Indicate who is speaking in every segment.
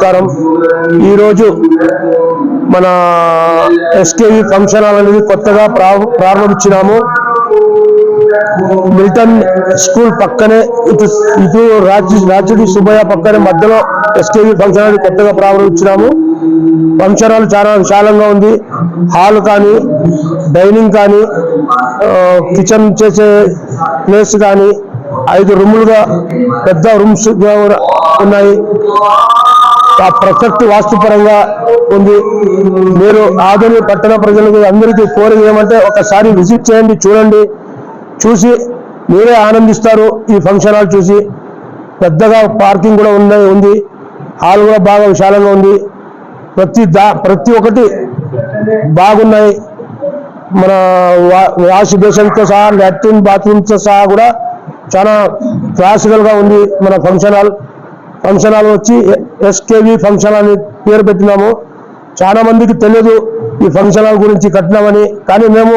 Speaker 1: నమస్కారం. ఈరోజు మన ఎస్కేవి ఫంక్షన్ హాల్ అనేది కొత్తగా ప్రారంభించినాము. మిల్టన్ స్కూల్ పక్కనే ఇటు రాజుడి సుబ్బయ్య పక్కనే మధ్యలో ఎస్కేవి ఫంక్షన్ హాల్ కొత్తగా ప్రారంభించినాము. ఫంక్షన్ హాల్ చాలా విశాలంగా ఉంది. హాల్ కానీ, డైనింగ్ కానీ, కిచెన్ చేసే ప్లేస్ కానీ 5 రూములుగా పెద్ద రూమ్స్ ఉన్నాయి. పర్ఫెక్ట్ వాస్తుపరంగా ఉంది. మీరు ఆదోని పట్టణ ప్రజలకు అందరికీ కోరేది ఏమంటే ఒకసారి విజిట్ చేయండి, చూడండి. చూసి మీరే ఆనందిస్తారు. ఈ ఫంక్షన్ హాల్ చూసి పెద్దగా పార్కింగ్ కూడా ఉంది. హాల్ కూడా బాగా విశాలంగా ఉంది. ప్రతి ఒక్కటి బాగున్నాయి. మన వాష్ బేసిన్తో సహా, లాట్రిన్ బాత్రూమ్తో సహా కూడా చాలా క్లాసికల్ గా ఉంది. మన ఫంక్షన్ హాల్ వచ్చి ఎస్కేవి ఫంక్షన్ హాల్ అని పేరు పెట్టినాము. చాలా మందికి తెలియదు ఈ ఫంక్షన్ హాల్ గురించి కట్టినామని. కానీ మేము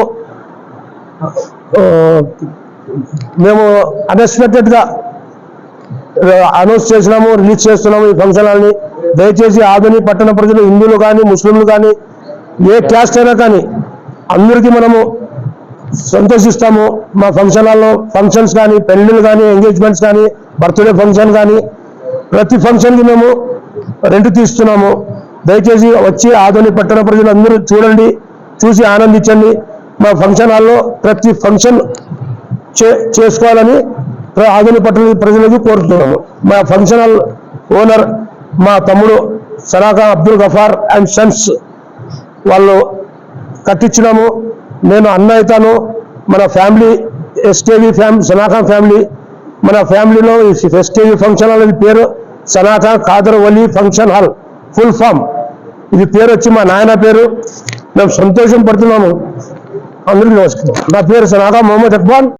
Speaker 1: అన్ఎక్స్పెక్టెడ్ గా అనౌన్స్ చేసినాము, రిలీజ్ చేస్తున్నాము ఈ ఫంక్షన్ హాల్ని. దయచేసి ఆదోని పట్టణ ప్రజలు, హిందువులు కానీ, ముస్లింలు కానీ, ఏ క్యాస్ట్ అయినా కానీ అందరికీ మనము సంతోషిస్తాము. మా ఫంక్షన్ హాల్లో ఫంక్షన్స్ కానీ, పెళ్లిళ్ళు కానీ, ఎంగేజ్మెంట్స్ కానీ, బర్త్డే ఫంక్షన్ కానీ ప్రతి ఫంక్షన్కి మేము రెంట్ తీస్తున్నాము. దయచేసి వచ్చి ఆదోని పట్టణ ప్రజలు అందరూ చూడండి, చూసి ఆనందించండి. మా ఫంక్షన్ హాల్లో ప్రతి ఫంక్షన్ చేసుకోవాలని ఆదోని పట్టణ ప్రజలకు కోరుతున్నాము. మా ఫంక్షన్ హాల్ ఓనర్ మా తమ్ముడు సనాఖాన్, అబ్దుల్, గఫార్ అండ్ సన్స్ వాళ్ళు కట్టించినాము. నేను అన్న అవుతాను. మన family SKV family, Sanakhan family. మన ఫ్యామిలీలో ఎస్కేవి ఫంక్షన్ హాల్ అనేది పేరు Sanakhan Khader Vali function hall full form. ఇది పేరు వచ్చి మా నాయన పేరు. మేము సంతోషం పడుతున్నాము. అందరికీ నమస్కారం. నా పేరు సనాఖాన్ మొహమ్మద్ అక్బర్.